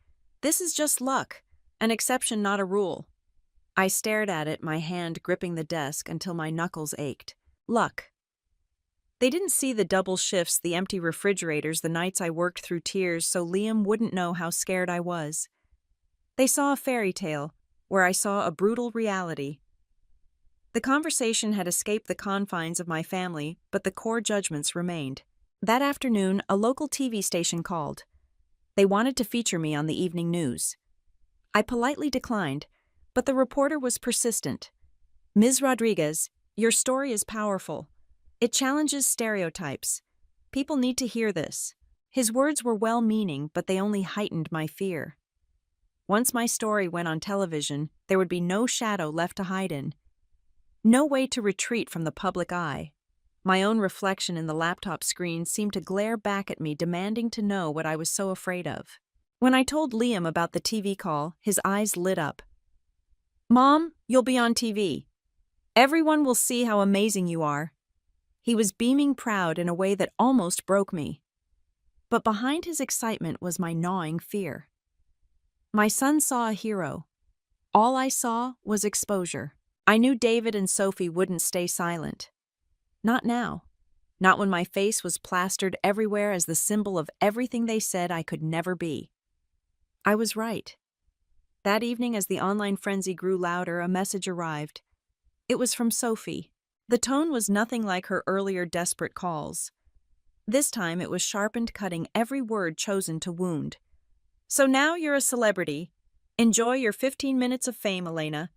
"This is just luck, an exception, not a rule." I stared at it, my hand gripping the desk until my knuckles ached. Luck. They didn't see the double shifts, the empty refrigerators, the nights I worked through tears so Liam wouldn't know how scared I was. They saw a fairy tale, where I saw a brutal reality. The conversation had escaped the confines of my family, but the core judgments remained. That afternoon, a local TV station called. They wanted to feature me on the evening news. I politely declined, but the reporter was persistent. "Ms. Rodriguez, your story is powerful. It challenges stereotypes. People need to hear this." His words were well-meaning, but they only heightened my fear. Once my story went on television, there would be no shadow left to hide in. No way to retreat from the public eye. My own reflection in the laptop screen seemed to glare back at me, demanding to know what I was so afraid of. When I told Liam about the TV call, his eyes lit up. "Mom, you'll be on TV. Everyone will see how amazing you are." He was beaming proud in a way that almost broke me. But behind his excitement was my gnawing fear. My son saw a hero. All I saw was exposure. I knew David and Sophie wouldn't stay silent. Not now. Not when my face was plastered everywhere as the symbol of everything they said I could never be. I was right. That evening, as the online frenzy grew louder, a message arrived. It was from Sophie. The tone was nothing like her earlier desperate calls. This time it was sharpened, cutting every word chosen to wound. "So now you're a celebrity. Enjoy your 15 minutes of fame, Elena.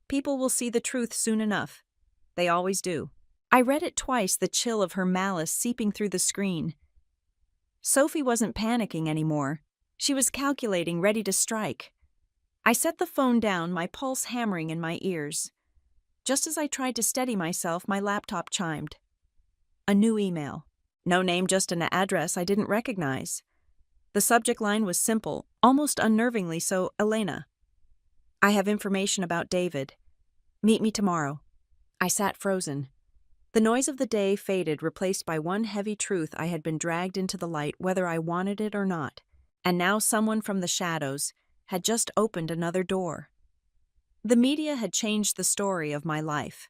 People will see the truth soon enough. They always do." I read it twice, the chill of her malice seeping through the screen. Sophie wasn't panicking anymore. She was calculating, ready to strike. I set the phone down, my pulse hammering in my ears. Just as I tried to steady myself, my laptop chimed. A new email. No name, just an address I didn't recognize. The subject line was simple, almost unnervingly so, Elena. I have information about David. Meet me tomorrow. I sat frozen. The noise of the day faded, replaced by one heavy truth: I had been dragged into the light whether I wanted it or not, and now someone from the shadows had just opened another door. The media had changed the story of my life.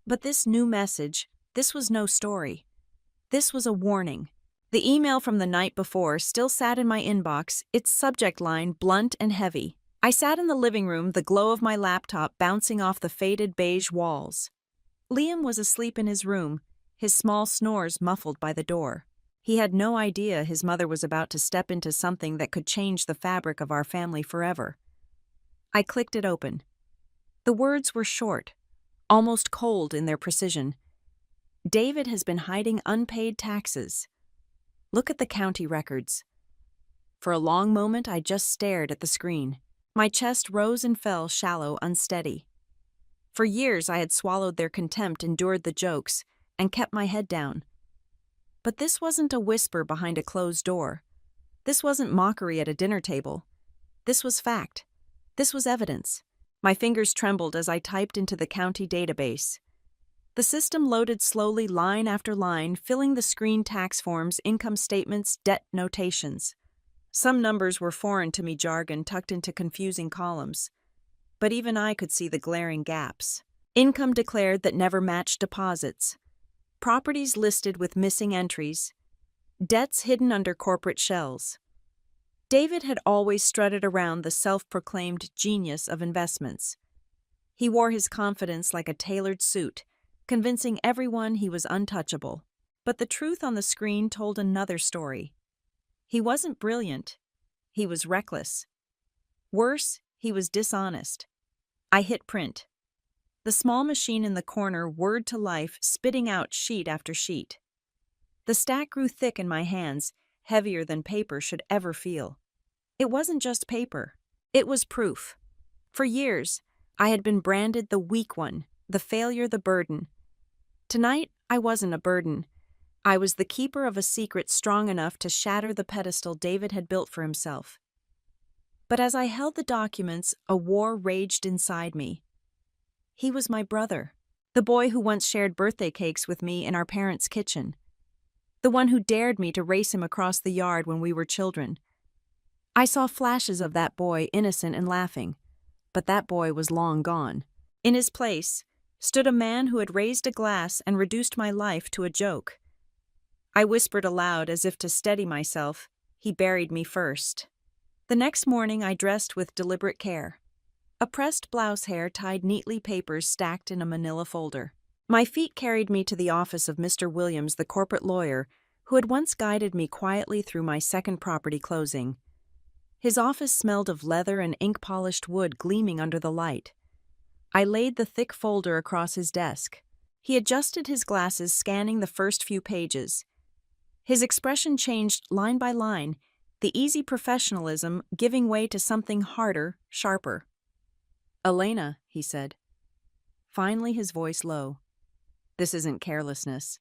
But this new message, this was no story. This was a warning. The email from the night before still sat in my inbox, its subject line blunt and heavy. I sat in the living room, the glow of my laptop bouncing off the faded beige walls. Liam was asleep in his room, his small snores muffled by the door. He had no idea his mother was about to step into something that could change the fabric of our family forever. I clicked it open. The words were short, almost cold in their precision. David has been hiding unpaid taxes. Look at the county records. For a long moment, I just stared at the screen. My chest rose and fell, shallow, unsteady. For years, I had swallowed their contempt, endured the jokes, and kept my head down. But this wasn't a whisper behind a closed door. This wasn't mockery at a dinner table. This was fact. This was evidence. My fingers trembled as I typed into the county database. The system loaded slowly, line after line, filling the screen: tax forms, income statements, debt notations. Some numbers were foreign to me, jargon tucked into confusing columns. But even I could see the glaring gaps. Income declared that never matched deposits. Properties listed with missing entries. Debts hidden under corporate shells. David had always strutted around the self-proclaimed genius of investments. He wore his confidence like a tailored suit, convincing everyone he was untouchable. But the truth on the screen told another story. He wasn't brilliant. He was reckless. Worse, he was dishonest. I hit print. The small machine in the corner whirred to life, spitting out sheet after sheet. The stack grew thick in my hands, heavier than paper should ever feel. It wasn't just paper. It was proof. For years, I had been branded the weak one, the failure, the burden. Tonight, I wasn't a burden. I was the keeper of a secret strong enough to shatter the pedestal David had built for himself. But as I held the documents, a war raged inside me. He was my brother, the boy who once shared birthday cakes with me in our parents' kitchen, the one who dared me to race him across the yard when we were children. I saw flashes of that boy, innocent and laughing, but that boy was long gone. In his place stood a man who had raised a glass and reduced my life to a joke. I whispered aloud as if to steady myself, "He buried me first." The next morning I dressed with deliberate care. A pressed blouse hair tied neatly, papers stacked in a manila folder. My feet carried me to the office of Mr. Williams, the corporate lawyer, who had once guided me quietly through my second property closing. His office smelled of leather and ink-polished wood gleaming under the light. I laid the thick folder across his desk. He adjusted his glasses, scanning the first few pages. His expression changed line by line, the easy professionalism giving way to something harder, sharper. "Elena," he said. Finally, his voice low. "This isn't carelessness.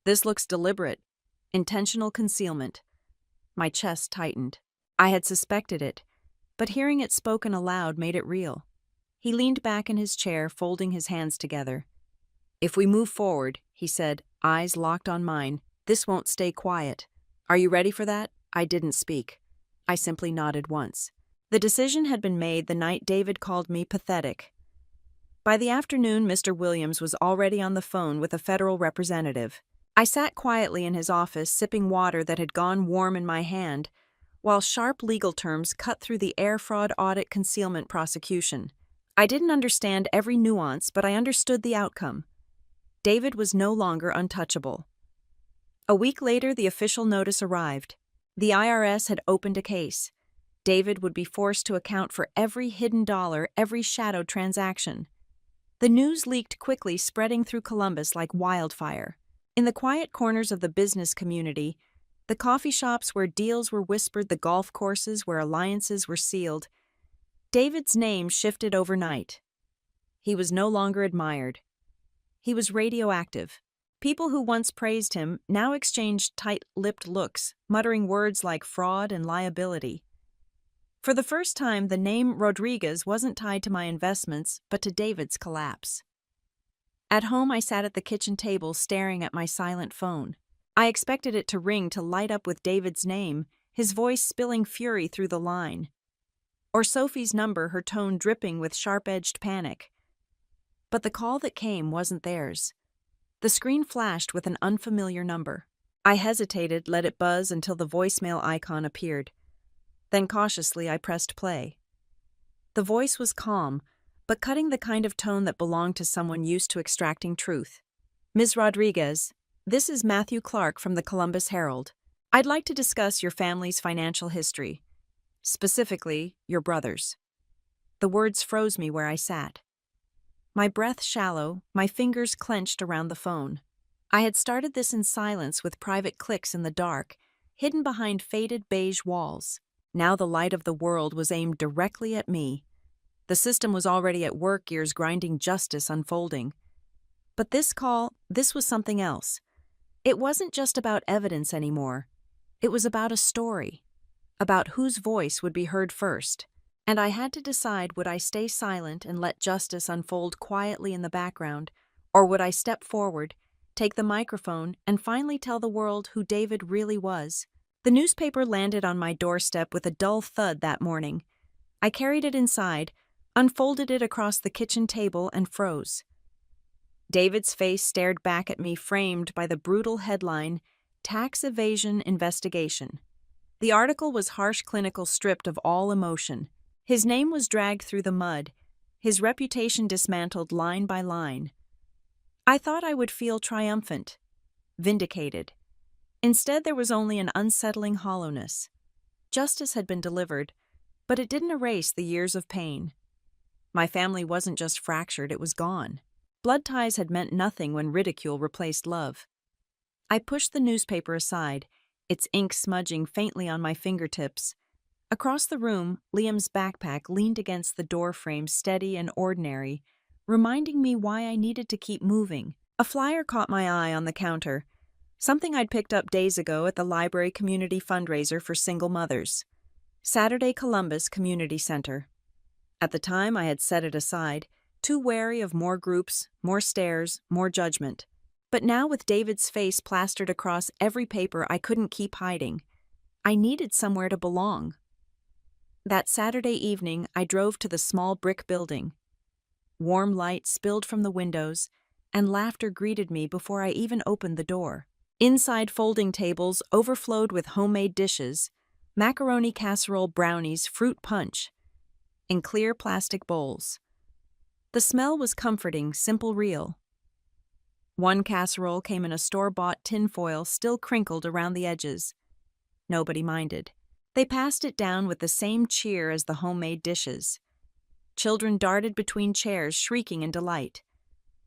This looks deliberate, intentional concealment." My chest tightened. I had suspected it, but hearing it spoken aloud made it real. He leaned back in his chair, folding his hands together. "If we move forward," he said, eyes locked on mine, "this won't stay quiet. Are you ready for that?" I didn't speak. I simply nodded once. The decision had been made the night David called me pathetic. By the afternoon, Mr. Williams was already on the phone with a federal representative. I sat quietly in his office, sipping water that had gone warm in my hand, while sharp legal terms cut through the air fraud audit concealment prosecution. I didn't understand every nuance, but I understood the outcome. David was no longer untouchable. A week later, the official notice arrived. The IRS had opened a case. David would be forced to account for every hidden dollar, every shadowed transaction. The news leaked quickly, spreading through Columbus like wildfire. In the quiet corners of the business community, the coffee shops where deals were whispered, the golf courses where alliances were sealed, David's name shifted overnight. He was no longer admired. He was radioactive. People who once praised him now exchanged tight-lipped looks, muttering words like fraud and liability. For the first time, the name Rodriguez wasn't tied to my investments, but to David's collapse. At home, I sat at the kitchen table staring at my silent phone. I expected it to ring to light up with David's name, his voice spilling fury through the line. Or Sophie's number, her tone dripping with sharp-edged panic. But the call that came wasn't theirs. The screen flashed with an unfamiliar number. I hesitated, let it buzz until the voicemail icon appeared. Then cautiously I pressed play. The voice was calm, but cutting the kind of tone that belonged to someone used to extracting truth. "Ms. Rodriguez, this is Matthew Clark from the Columbus Herald. I'd like to discuss your family's financial history. Specifically, your brother's." The words froze me where I sat. My breath shallow, my fingers clenched around the phone. I had started this in silence with private clicks in the dark, hidden behind faded beige walls. Now the light of the world was aimed directly at me. The system was already at work, gears grinding, justice unfolding. But this call, this was something else. It wasn't just about evidence anymore. It was about a story. About whose voice would be heard first. And I had to decide, would I stay silent and let justice unfold quietly in the background, or would I step forward, take the microphone, and finally tell the world who David really was? The newspaper landed on my doorstep with a dull thud that morning. I carried it inside, unfolded it across the kitchen table, and froze. David's face stared back at me, framed by the brutal headline, "Tax Evasion Investigation." The article was harsh, clinical, stripped of all emotion. His name was dragged through the mud, his reputation dismantled line by line. I thought I would feel triumphant, vindicated. Instead, there was only an unsettling hollowness. Justice had been delivered, but it didn't erase the years of pain. My family wasn't just fractured, it was gone. Blood ties had meant nothing when ridicule replaced love. I pushed the newspaper aside, its ink smudging faintly on my fingertips. Across the room, Liam's backpack leaned against the doorframe, steady and ordinary, reminding me why I needed to keep moving. A flyer caught my eye on the counter, something I'd picked up days ago at the library community fundraiser for single mothers. Saturday Columbus Community Center. At the time, I had set it aside, too wary of more groups, more stares, more judgment. But now, with David's face plastered across every paper, I couldn't keep hiding. I needed somewhere to belong. That Saturday evening, I drove to the small brick building. Warm light spilled from the windows, and laughter greeted me before I even opened the door. Inside, folding tables overflowed with homemade dishes, macaroni casserole, brownies, fruit punch, in clear plastic bowls. The smell was comforting, simple, real. One casserole came in a store-bought tinfoil still crinkled around the edges. Nobody minded. They passed it down with the same cheer as the homemade dishes. Children darted between chairs, shrieking in delight.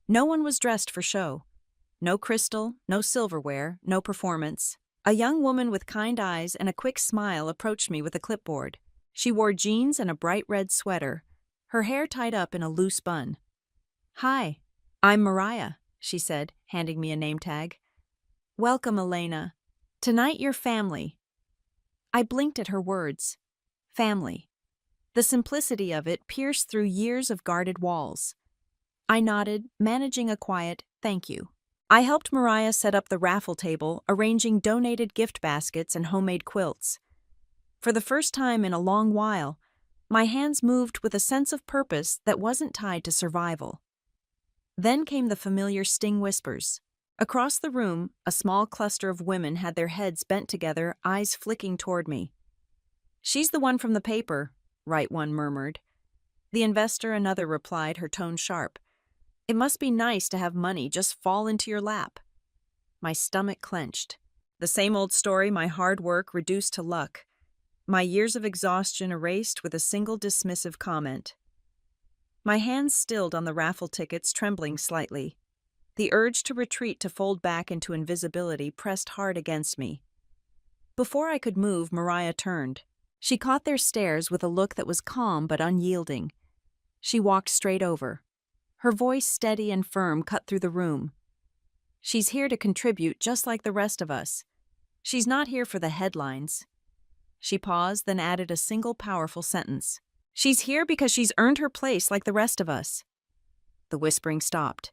No one was dressed for show. No crystal, no silverware, no performance. A young woman with kind eyes and a quick smile approached me with a clipboard. She wore jeans and a bright red sweater, her hair tied up in a loose bun. "Hi, I'm Mariah," she said, handing me a name tag. "Welcome, Elena. Tonight, your family." I blinked at her words. Family. The simplicity of it pierced through years of guarded walls. I nodded, managing a quiet "thank you." I helped Mariah set up the raffle table, arranging donated gift baskets and homemade quilts. For the first time in a long while, my hands moved with a sense of purpose that wasn't tied to survival. Then came the familiar sting whispers. Across the room, a small cluster of women had their heads bent together, eyes flicking toward me. "She's the one from the paper," right one murmured. "The investor," another replied, her tone sharp. "It must be nice to have money just fall into your lap." My stomach clenched. The same old story, my hard work reduced to luck. My years of exhaustion erased with a single dismissive comment. My hands stilled on the raffle tickets, trembling slightly. The urge to retreat, to fold back into invisibility, pressed hard against me. Before I could move, Mariah turned. She caught their stares with a look that was calm but unyielding. She walked straight over. Her voice, steady and firm, cut through the room. She's here to contribute just like the rest of us. She's not here for the headlines." She paused, then added a single powerful sentence. "She's here because she's earned her place like the rest of us." The whispering stopped.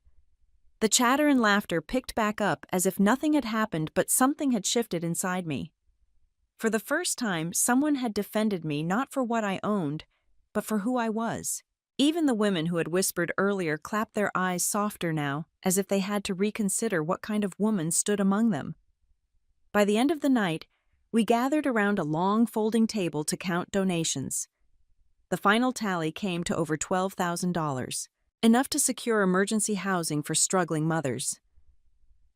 The chatter and laughter picked back up as if nothing had happened, but something had shifted inside me. For the first time, someone had defended me not for what I owned, but for who I was. Even the women who had whispered earlier clapped their eyes softer now, as if they had to reconsider what kind of woman stood among them. By the end of the night, we gathered around a long folding table to count donations. The final tally came to over $12,000, enough to secure emergency housing for struggling mothers.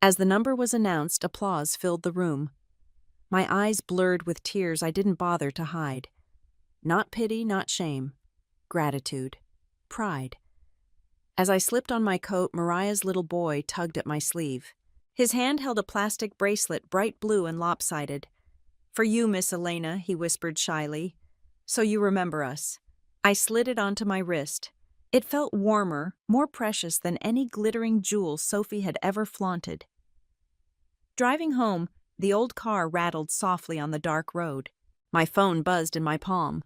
As the number was announced, applause filled the room. My eyes blurred with tears I didn't bother to hide. Not pity, not shame. Gratitude. Pride. As I slipped on my coat, Mariah's little boy tugged at my sleeve. His hand held a plastic bracelet, bright blue and lopsided. "For you, Miss Elena," he whispered shyly. "So you remember us." I slid it onto my wrist. It felt warmer, more precious than any glittering jewel Sophie had ever flaunted. Driving home, the old car rattled softly on the dark road. My phone buzzed in my palm.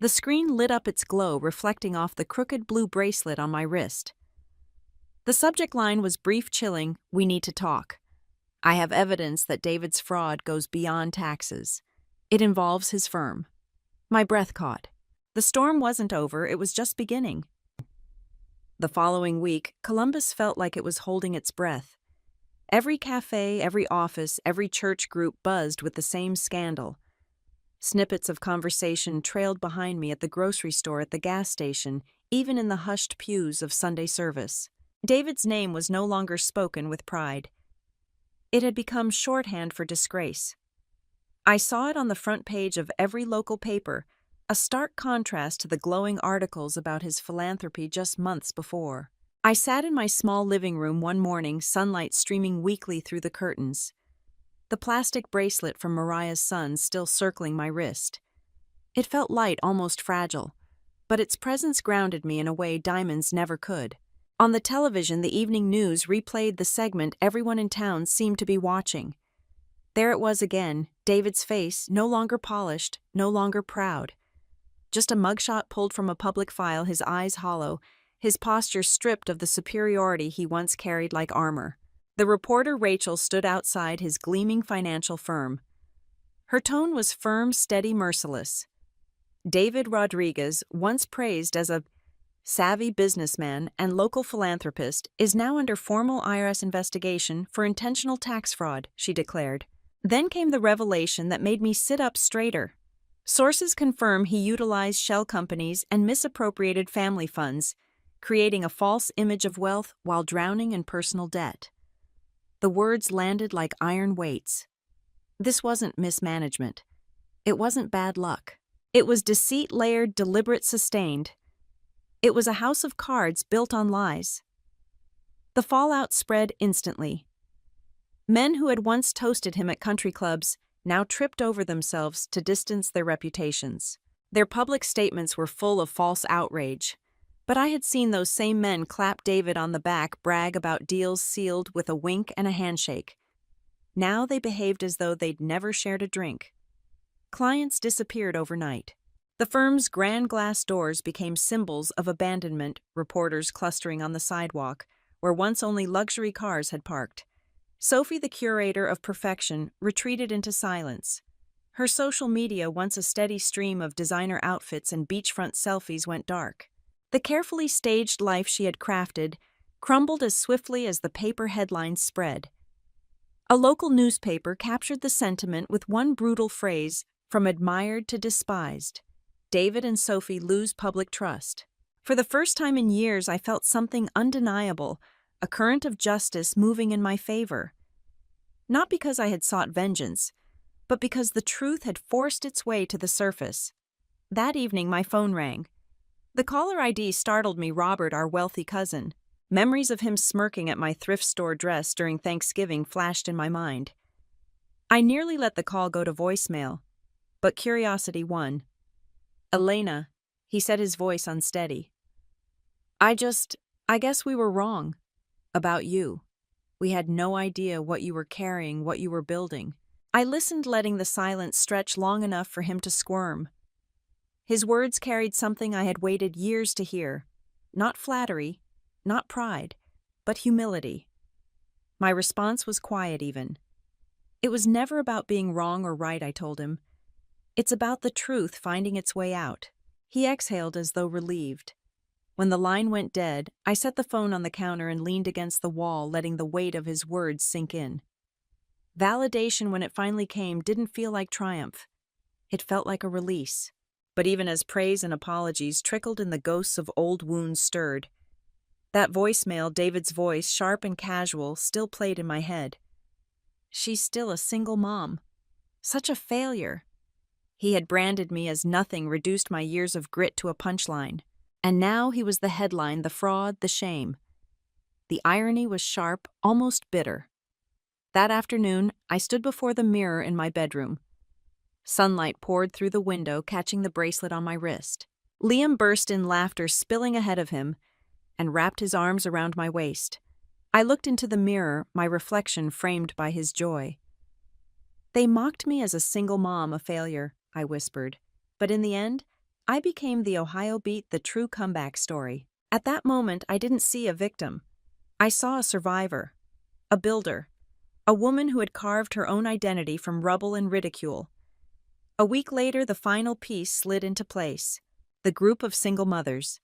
The screen lit up its glow, reflecting off the crooked blue bracelet on my wrist. The subject line was brief, chilling, "We need to talk. I have evidence that David's fraud goes beyond taxes. It involves his firm." My breath caught. The storm wasn't over, it was just beginning. The following week, Columbus felt like it was holding its breath. Every cafe, every office, every church group buzzed with the same scandal. Snippets of conversation trailed behind me at the grocery store, at the gas station, even in the hushed pews of Sunday service. David's name was no longer spoken with pride. It had become shorthand for disgrace. I saw it on the front page of every local paper, a stark contrast to the glowing articles about his philanthropy just months before. I sat in my small living room one morning, sunlight streaming weakly through the curtains. The plastic bracelet from Mariah's son still circling my wrist. It felt light, almost fragile, but its presence grounded me in a way diamonds never could. On the television, the evening news replayed the segment everyone in town seemed to be watching. There it was again, David's face, no longer polished, no longer proud. Just a mugshot pulled from a public file, his eyes hollow, his posture stripped of the superiority he once carried like armor. The reporter Rachel stood outside his gleaming financial firm. Her tone was firm, steady, merciless. David Rodriguez, once praised as a savvy businessman and local philanthropist, is now under formal IRS investigation for intentional tax fraud, she declared. Then came the revelation that made me sit up straighter. Sources confirm he utilized shell companies and misappropriated family funds, creating a false image of wealth while drowning in personal debt. The words landed like iron weights. This wasn't mismanagement. It wasn't bad luck. It was deceit layered, deliberate, sustained. It was a house of cards built on lies. The fallout spread instantly. Men who had once toasted him at country clubs now tripped over themselves to distance their reputations. Their public statements were full of false outrage, but I had seen those same men clap David on the back, brag about deals sealed with a wink and a handshake. Now they behaved as though they'd never shared a drink. Clients disappeared overnight. The firm's grand glass doors became symbols of abandonment, reporters clustering on the sidewalk, where once only luxury cars had parked. Sophie, the curator of perfection, retreated into silence. Her social media, once a steady stream of designer outfits and beachfront selfies, went dark. The carefully staged life she had crafted crumbled as swiftly as the paper headlines spread. A local newspaper captured the sentiment with one brutal phrase, "From admired to despised." David and Sophie lose public trust. For the first time in years, I felt something undeniable, a current of justice moving in my favor. Not because I had sought vengeance, but because the truth had forced its way to the surface. That evening, my phone rang. The caller ID startled me. Robert, our wealthy cousin. Memories of him smirking at my thrift store dress during Thanksgiving flashed in my mind. I nearly let the call go to voicemail, but curiosity won. "Elena," he said, his voice unsteady. I guess we were wrong. About you." We had no idea what you were carrying, what you were building. I listened, letting the silence stretch long enough for him to squirm. His words carried something I had waited years to hear. Not flattery, not pride, but humility. My response was quiet even. It was never about being wrong or right, I told him. It's about the truth finding its way out. He exhaled as though relieved. When the line went dead, I set the phone on the counter and leaned against the wall, letting the weight of his words sink in. Validation, when it finally came, didn't feel like triumph. It felt like a release. But even as praise and apologies trickled and the ghosts of old wounds stirred, that voicemail, David's voice, sharp and casual, still played in my head. She's still a single mom. Such a failure. He had branded me as nothing, reduced my years of grit to a punchline. And now he was the headline, the fraud, the shame. The irony was sharp, almost bitter. That afternoon, I stood before the mirror in my bedroom. Sunlight poured through the window, catching the bracelet on my wrist. Liam burst in laughter, spilling ahead of him, and wrapped his arms around my waist. I looked into the mirror, my reflection framed by his joy. They mocked me as a single mom, a failure, I whispered. But in the end, I became the Ohio Beat, the true comeback story. At that moment, I didn't see a victim. I saw a survivor, a builder, a woman who had carved her own identity from rubble and ridicule. A week later, the final piece slid into place, the group of single mothers.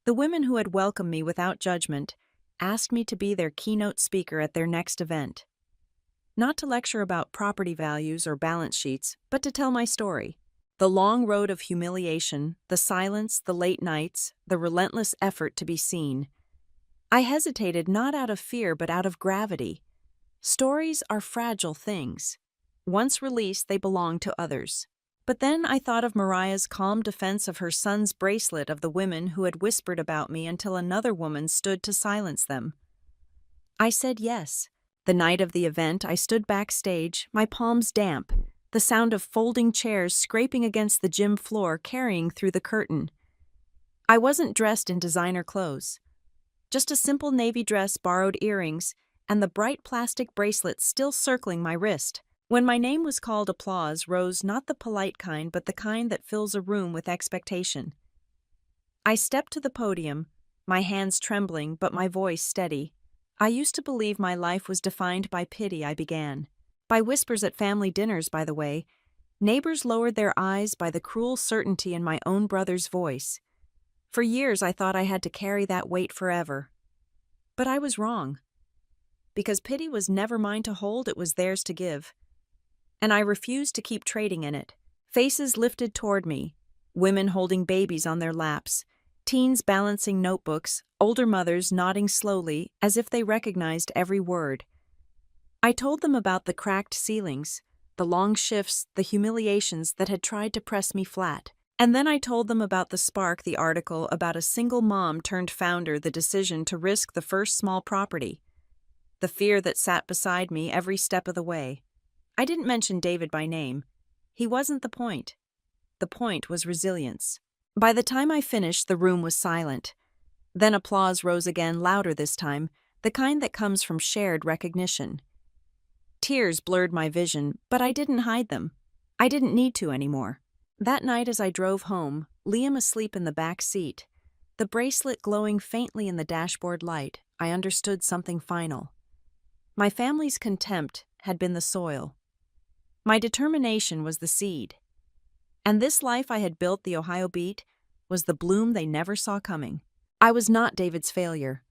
The women who had welcomed me without judgment asked me to be their keynote speaker at their next event. Not to lecture about property values or balance sheets, but to tell my story. The long road of humiliation, the silence, the late nights, the relentless effort to be seen. I hesitated not out of fear but out of gravity. Stories are fragile things. Once released, they belong to others. But then I thought of Mariah's calm defense of her son's bracelet, of the women who had whispered about me until another woman stood to silence them. I said yes. The night of the event, I stood backstage, my palms damp, the sound of folding chairs scraping against the gym floor carrying through the curtain. I wasn't dressed in designer clothes. Just a simple navy dress, borrowed earrings, and the bright plastic bracelet still circling my wrist. When my name was called, applause rose, not the polite kind, but the kind that fills a room with expectation. I stepped to the podium, my hands trembling but my voice steady. I used to believe my life was defined by pity, I began. By whispers at family dinners, by the way. Neighbors lowered their eyes by the cruel certainty in my own brother's voice. For years I thought I had to carry that weight forever. But I was wrong. Because pity was never mine to hold, it was theirs to give. And I refused to keep trading in it. Faces lifted toward me, women holding babies on their laps, teens balancing notebooks, older mothers nodding slowly as if they recognized every word. I told them about the cracked ceilings, the long shifts, the humiliations that had tried to press me flat. And then I told them about the spark, the article about a single mom turned founder, the decision to risk the first small property. The fear that sat beside me every step of the way. I didn't mention David by name. He wasn't the point. The point was resilience. By the time I finished, the room was silent. Then applause rose again, louder this time, the kind that comes from shared recognition. Tears blurred my vision, but I didn't hide them. I didn't need to anymore. That night as I drove home, Liam asleep in the back seat, the bracelet glowing faintly in the dashboard light, I understood something final. My family's contempt had been the soil. My determination was the seed. And this life I had built, the Ohio Beat, was the bloom they never saw coming. I was not David's failure.